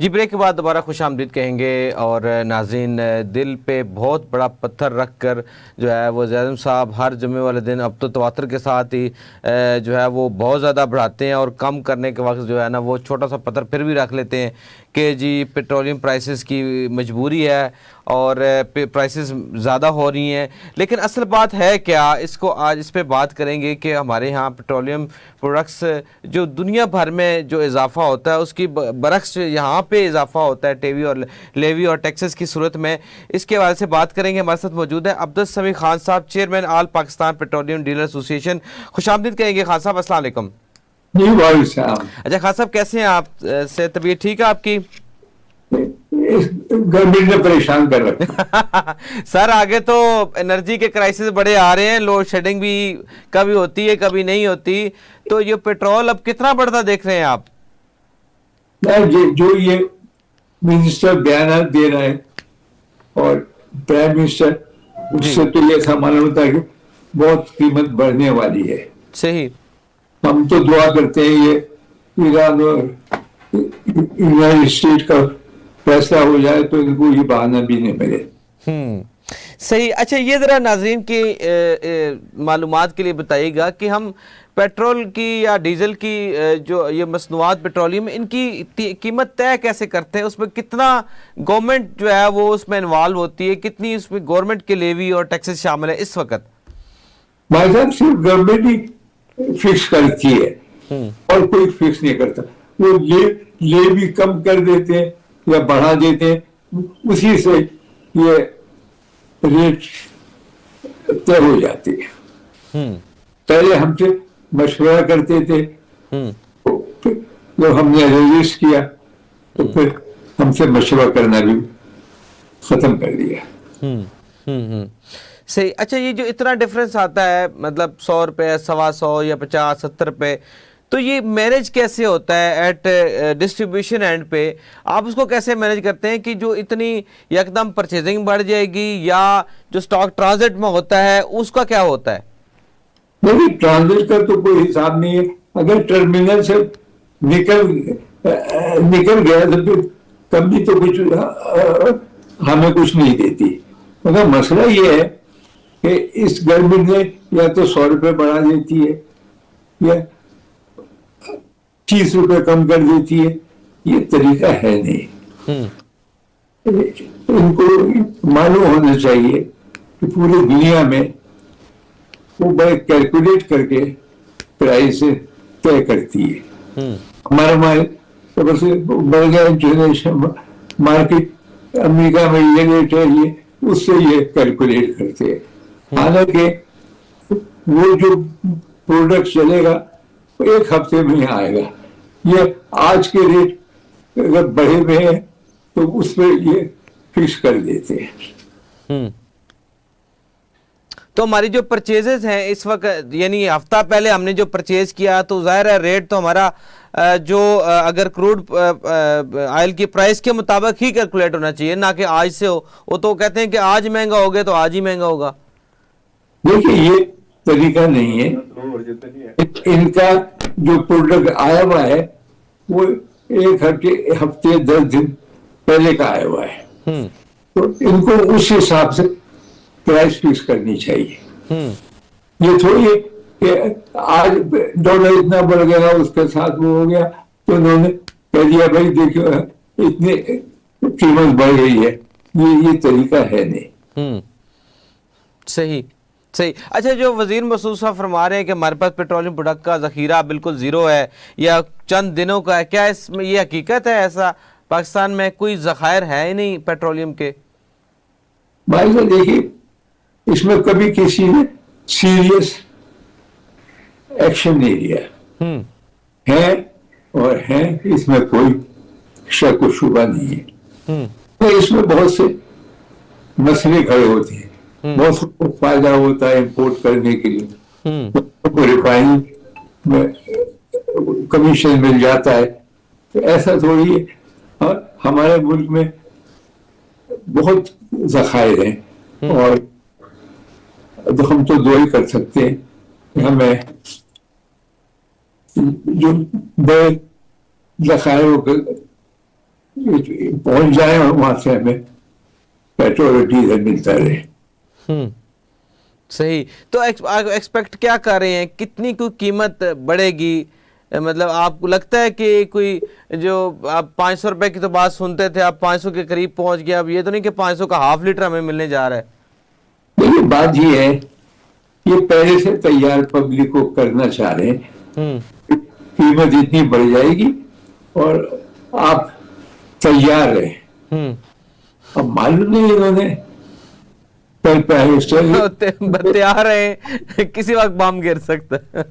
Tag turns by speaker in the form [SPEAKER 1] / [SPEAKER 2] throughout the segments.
[SPEAKER 1] جی break کے بعد دوبارہ خوش آمدید کہیں گے. اور ناظرین، دل پہ بہت بڑا پتھر رکھ کر جو ہے وہ وزیر اعظم صاحب ہر جمعے والے دن اب تو تواتر کے ساتھ ہی جو ہے وہ بہت زیادہ بڑھاتے ہیں، اور کم کرنے کے وقت جو ہے نا وہ چھوٹا سا پتھر پھر بھی رکھ لیتے ہیں کہ جی پیٹرولیم پرائسز کی مجبوری ہے اور پرائسز زیادہ ہو رہی ہیں. لیکن اصل بات ہے کیا، اس کو آج اس پہ بات کریں گے کہ ہمارے ہاں پیٹرولیم پروڈکٹس جو دنیا بھر میں جو اضافہ ہوتا ہے اس کی برعکس یہاں پہ اضافہ ہوتا ہے لیوی اور ٹیکسز کی صورت میں. اس کے حوالے سے بات کریں گے. ہمارے ساتھ موجود ہیں عبدالسمیع خان صاحب، چیئرمین آل پاکستان پیٹرولیم ڈیلر ایسوسی ایشن. خوش آمدید کہیں گے خان صاحب. السلام علیکم.
[SPEAKER 2] جی وعلیکم السلام.
[SPEAKER 1] اچھا خان صاحب، کیسے ہیں آپ؟ سے طبیعت ٹھیک ہے آپ کی؟
[SPEAKER 2] گرمی نے پریشان کر رکھا.
[SPEAKER 1] سر آگے تو انرجی کے کرائسس بڑے آ رہے ہیں، لوڈ شیڈنگ بھی کبھی ہوتی ہے کبھی نہیں ہوتی، تو یہ پیٹرول اب کتنا بڑھتا دیکھ رہے ہیں آپ؟
[SPEAKER 2] جو یہ منسٹر بیانات دے رہے ہیں اور پرائم منسٹر، اس سے تو یہ ایسا معلوم ہوتا ہے کہ بہت قیمت بڑھنے والی ہے.
[SPEAKER 1] صحیح.
[SPEAKER 2] ہم تو دعا کرتے ہیں یہ ایران اور یونائیٹڈ اسٹیٹ کا فیصلہ ہو جائے تو ان کو یہ بہانہ بھی نہیں ملے.
[SPEAKER 1] صحیح. اچھا یہ ذرا ناظرین کی معلومات کے لیے بتائیے گا کہ ہم پیٹرول کی یا ڈیزل کی جو یہ مصنوعات پیٹرولیم، ان کی قیمت طے کیسے کرتے ہیں؟ اس میں کتنا گورنمنٹ جو ہے وہ اس میں انوالو ہوتی ہے، کتنی اس میں گورنمنٹ کے لیوی اور ٹیکسز شامل ہے اس وقت؟
[SPEAKER 2] بھائی صاحب صرف گورنمنٹ ہی فکس کرتی ہے اور کوئی فکس نہیں کرتا. وہ لیوی کم کر دیتے ہیں یا بڑھا دیتے ہیں، اسی سے یہ ریٹ طے ہو جاتی ہے. پہلے ہم سے مشورہ کرتے تھے، جب ہم نے رجسٹر کیا تو پھر ہم سے مشورہ کرنا بھی ختم کر دیا.
[SPEAKER 1] صحیح. اچھا یہ جو اتنا ڈفرینس آتا ہے، مطلب 100 روپے، 125 یا 50 70 روپے، تو یہ مینیج کیسے ہوتا ہے ایٹ ڈسٹریبیوشن اینڈ پہ؟ آپ اس کو کیسے مینیج کرتے ہیں کہ جو اتنی یکدم پرچیزنگ بڑھ جائے گی، یا جو سٹاک ٹرانزٹ میں ہوتا ہے اس کا کیا ہوتا ہے؟
[SPEAKER 2] نہیں، ٹرانزٹ کا تو کوئی حساب نہیں ہے. اگر ٹرمینل سے نکل گیا تو پھر کبھی تو کچھ ہمیں کچھ نہیں دیتی. مگر مسئلہ یہ ہے کہ اس گورنمنٹ نے یا تو 100 روپے بڑھا دیتی ہے یا 30 روپے کم کر دیتی ہے. یہ طریقہ ہے نہیں. ان کو معلوم ہونا چاہیے کہ پوری دنیا میں وہ بڑے کیلکولیٹ کر کے پرائز طے کرتی ہے. ہمارے بڑھ گیا انٹرنیشنل مارکیٹ، امریکہ میں یہ ریٹ ہے، یہ اس سے یہ کیلکولیٹ کرتے ہیں. حالانکہ وہ جو پروڈکٹ چلے گا وہ ایک ہفتے میں آئے گا. یہ آج کے ریٹ اگر بڑھے ہوئے ہیں تو اس پہ یہ فکس کر دیتے ہیں.
[SPEAKER 1] تو ہماری جو پرچیزز ہیں اس وقت، یعنی ہفتہ پہلے ہم نے جو پرچیز کیا تو ظاہر ہے ریٹ تو ہمارا جو اگر کروڈ آئل کی پرائس کے مطابق ہی کیلکولیٹ ہونا چاہیے، نہ کہ آج سے ہو. وہ تو کہتے ہیں کہ آج مہنگا ہو گیا تو آج ہی مہنگا ہوگا.
[SPEAKER 2] دیکھیے یہ طریقہ نہیں ہے. ان کا جو پروڈکٹ آیا ہوا ہے وہ ایک ہفتے 10 دن پہلے کا آیا ہوا ہے، تو ان کو اس حساب سے پرائس فکس کرنی چاہیے. یہ تھوڑی ہے کہ آج ڈالر اتنا بڑھ گیا اس کے ساتھ وہ ہو گیا تو انہوں نے کہہ دیا بھائی دیکھو اتنی قیمت بڑھ گئی ہے. یہ طریقہ ہے نہیں.
[SPEAKER 1] صحیح. اچھا جو وزیر موصوف صاحب فرما رہے ہیں کہ ہمارے پاس پیٹرولیم پروڈکٹ کا ذخیرہ بالکل زیرو ہے یا چند دنوں کا ہے، کیا اس میں یہ حقیقت ہے؟ ایسا پاکستان میں کوئی ذخائر ہے ہی نہیں پیٹرولیم کے؟
[SPEAKER 2] بھائی صاحب دیکھیے، اس میں کبھی کسی نے سیریس ایکشن نہیں لیا ہے، اور ہے اس میں کوئی شک و شبہ نہیں ہے. اس میں بہت سے مسئلے کھڑے ہوتے ہیں، بہت سے فائدہ ہوتا ہے امپورٹ کرنے کے لیے، ریفائننگ میں کمیشن مل جاتا ہے. ایسا تھوڑی ہے. اور ہمارے ملک میں بہت ذخائر ہیں، اور ہم تو دعا ہی کر سکتے ہیں کہ ہمیں جو بڑے ذخائروں پہنچ جائیں اور وہاں سے ہمیں پیٹرول اور ڈیزل ملتا رہے۔
[SPEAKER 1] صحیح، تو ایکسپیکٹ کیا کر رہے ہیں، کتنی کوئی قیمت بڑھے گی؟ مطلب آپ کو لگتا ہے کہ کوئی جو آپ 500 روپے کی تو بات سنتے تھے، آپ 500 کے قریب پہنچ گیا، اب یہ تو نہیں کہ 500 کا ½ لیٹر ہمیں ملنے جا رہا ہے؟
[SPEAKER 2] لیکن بات یہ ہے، یہ پہلے سے تیار پبلک کو کرنا چاہ رہے ہیں، قیمت اتنی بڑھ جائے گی اور آپ تیار ہیں۔ اب معلوم نہیں انہوں نے کل
[SPEAKER 1] تیار ہیں، کسی وقت بام گر سکتا ہے۔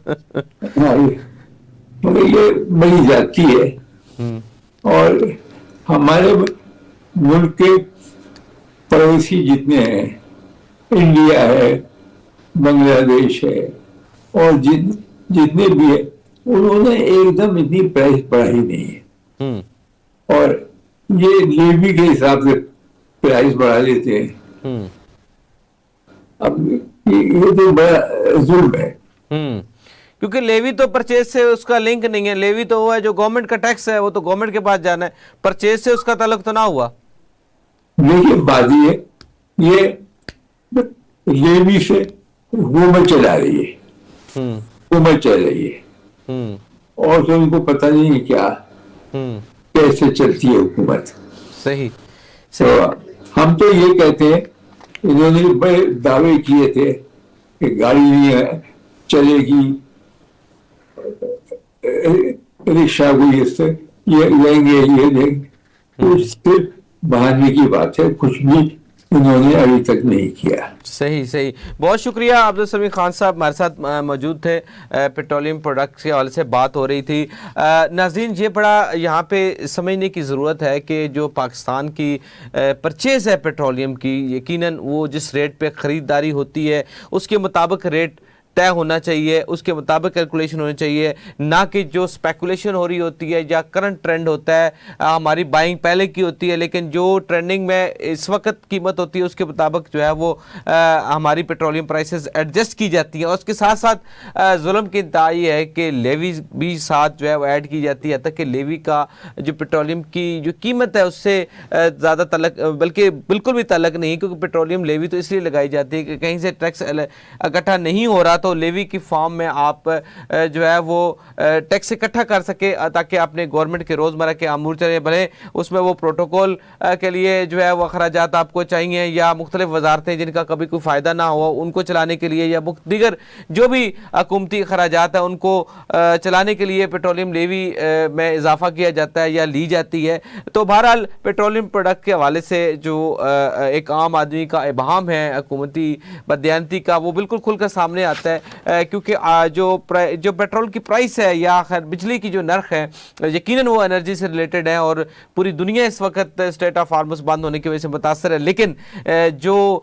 [SPEAKER 2] مگر یہ بڑی جاتی ہے، اور ہمارے ملک کے پڑوسی جتنے ہیں، انڈیا ہے، بنگلہ دیش ہے، اور جتنے بھی ہیں، انہوں نے ایک دم اتنی پرائس بڑھائی نہیں ہے، اور یہ لیوی کے حساب سے پرائس بڑھا لیتے ہیں۔ اب یہ تو بڑا ظلم ہے۔
[SPEAKER 1] کیونکہ لیوی تو پرچیز سے اس کا لنک نہیں ہے، لیوی تو وہ ہے جو گورنمنٹ کا ٹیکس ہے، وہ تو گورنمنٹ کے پاس جانا ہے، پرچیز سے اس کا تعلق تو نہ ہوا۔
[SPEAKER 2] لیکن بات یہ لیوی سے حکومت چلا رہی ہے، حکومت چل رہی ہے، اور تو ان کو پتہ نہیں ہے کیا کیسے چلتی ہے حکومت۔
[SPEAKER 1] صحیح
[SPEAKER 2] تو ہم تو یہ کہتے ہیں، انہوں نے بڑے دعوے کیے تھے کہ گاڑی نہیں چلے گی، رکشہ کو یہ لیں گے، یہ لیں گے، کچھ صرف بہانے کی بات ہے، کچھ بھی انہوں نے ابھی تک نہیں کیا۔
[SPEAKER 1] صحیح، بہت شکریہ عبدالسمیع خان صاحب ہمارے ساتھ موجود تھے، پیٹرولیم پروڈکٹس کے حوالے سے بات ہو رہی تھی۔ ناظرین، یہ بڑا یہاں پہ سمجھنے کی ضرورت ہے کہ جو پاکستان کی پرچیز ہے پیٹرولیم کی، یقیناً وہ جس ریٹ پہ خریداری ہوتی ہے اس کے مطابق ریٹ طے ہونا چاہیے، اس کے مطابق کیلکولیشن ہونی چاہیے، نہ کہ جو سپیکولیشن ہو رہی ہوتی ہے یا کرنٹ ٹرینڈ ہوتا ہے، ہماری بائنگ پہلے کی ہوتی ہے لیکن جو ٹرینڈنگ میں اس وقت قیمت ہوتی ہے اس کے مطابق جو ہے وہ ہماری پیٹرولیم پرائسز ایڈجسٹ کی جاتی ہیں، اور اس کے ساتھ ساتھ ظلم کی انتہا یہ ہے کہ لیوی بھی ساتھ جو ہے وہ ایڈ کی جاتی ہے، تک کہ لیوی کا جو پیٹرولیم کی جو قیمت ہے اس سے زیادہ تعلق، بلکہ بالکل بھی تعلق نہیں، کیونکہ پیٹرولیم لیوی تو اس لیے لگائی جاتی ہے کہ کہیں سے ٹیکس اکٹھا نہیں ہو رہا تو لیوی کی فارم میں آپ جو ہے وہ ٹیکس اکٹھا کر سکے تاکہ اپنے گورنمنٹ کے روزمرہ کے امور چلے، بھلے اس میں وہ پروٹوکول کے لیے جو ہے وہ اخراجات آپ کو چاہیے، یا مختلف وزارتیں جن کا کبھی کوئی فائدہ نہ ہوا ان کو چلانے کے لیے، یا دیگر جو بھی حکومتی اخراجات ہیں ان کو چلانے کے لیے پیٹرولیم لیوی میں اضافہ کیا جاتا ہے یا لی جاتی ہے۔ تو بہرحال پیٹرولیم پروڈکٹ کے حوالے سے جو ایک عام آدمی کا ابہام ہے حکومتی بددیانتی کا، وہ بالکل کھل کر سامنے آتا ہے، کیونکہ جو پیٹرول کی پرائس ہے یا خیر بجلی کی جو نرخ ہے، یقیناً وہ انرجی سے ریلیٹڈ ہے، اور پوری دنیا اس وقت اسٹیٹ آف ہارمز بند ہونے کی وجہ سے متاثر ہے، لیکن جو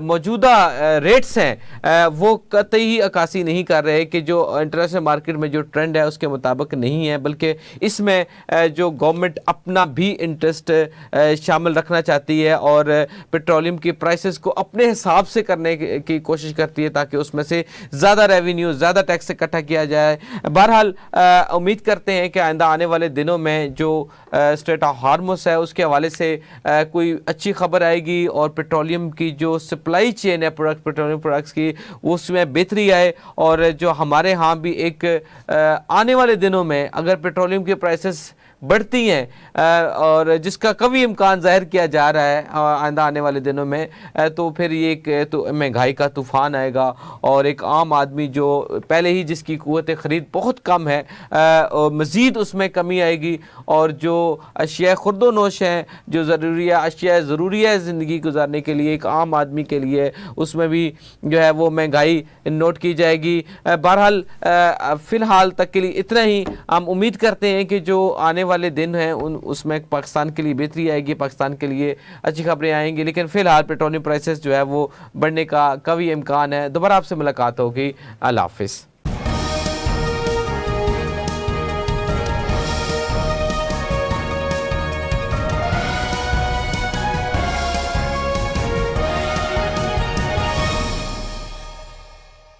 [SPEAKER 1] موجودہ ریٹس ہیں وہ قطعی ہی عکاسی نہیں کر رہے کہ جو انٹرنیشنل مارکیٹ میں جو ٹرینڈ ہے اس کے مطابق نہیں ہے، بلکہ اس میں جو گورنمنٹ اپنا بھی انٹرسٹ شامل رکھنا چاہتی ہے اور پیٹرولیم کی پرائسز کو اپنے حساب سے کرنے کی کوشش کرتی ہے تاکہ اس میں سے زیادہ ریونیو، زیادہ ٹیکس اکٹھا کیا جائے۔ بہرحال امید کرتے ہیں کہ آئندہ آنے والے دنوں میں جو اسٹریٹ آف ہارمز ہے اس کے حوالے سے کوئی اچھی خبر آئے گی، اور پیٹرولیم کی جو سپلائی چین ہے پیٹرولیم پروڈکٹس کی، اس میں بہتری آئے، اور جو ہمارے ہاں بھی ایک آنے والے دنوں میں اگر پیٹرولیم کی پرائسز بڑھتی ہیں اور جس کا کبھی امکان ظاہر کیا جا رہا ہے آئندہ آنے والے دنوں میں، تو پھر یہ ایک تو مہنگائی کا طوفان آئے گا، اور ایک عام آدمی جو پہلے ہی جس کی قوت خرید بہت کم ہے، مزید اس میں کمی آئے گی، اور جو اشیاء خرد و نوش ہیں، جو اشیاء ضروری ہے زندگی گزارنے کے لیے ایک عام آدمی کے لیے، اس میں بھی جو ہے وہ مہنگائی نوٹ کی جائے گی۔ بہرحال فی الحال تک کے لیے اتنا ہی، ہم امید کرتے ہیں کہ جو آنے والے دن ہیں اس میں پاکستان کے لیے بہتری آئے گی، پاکستان کے لیے اچھی خبریں آئیں گی، لیکن فی الحال پیٹرولیم پرائسز جو ہے وہ بڑھنے کا قوی امکان ہے۔ دوبارہ آپ سے ملاقات ہوگی، اللہ حافظ۔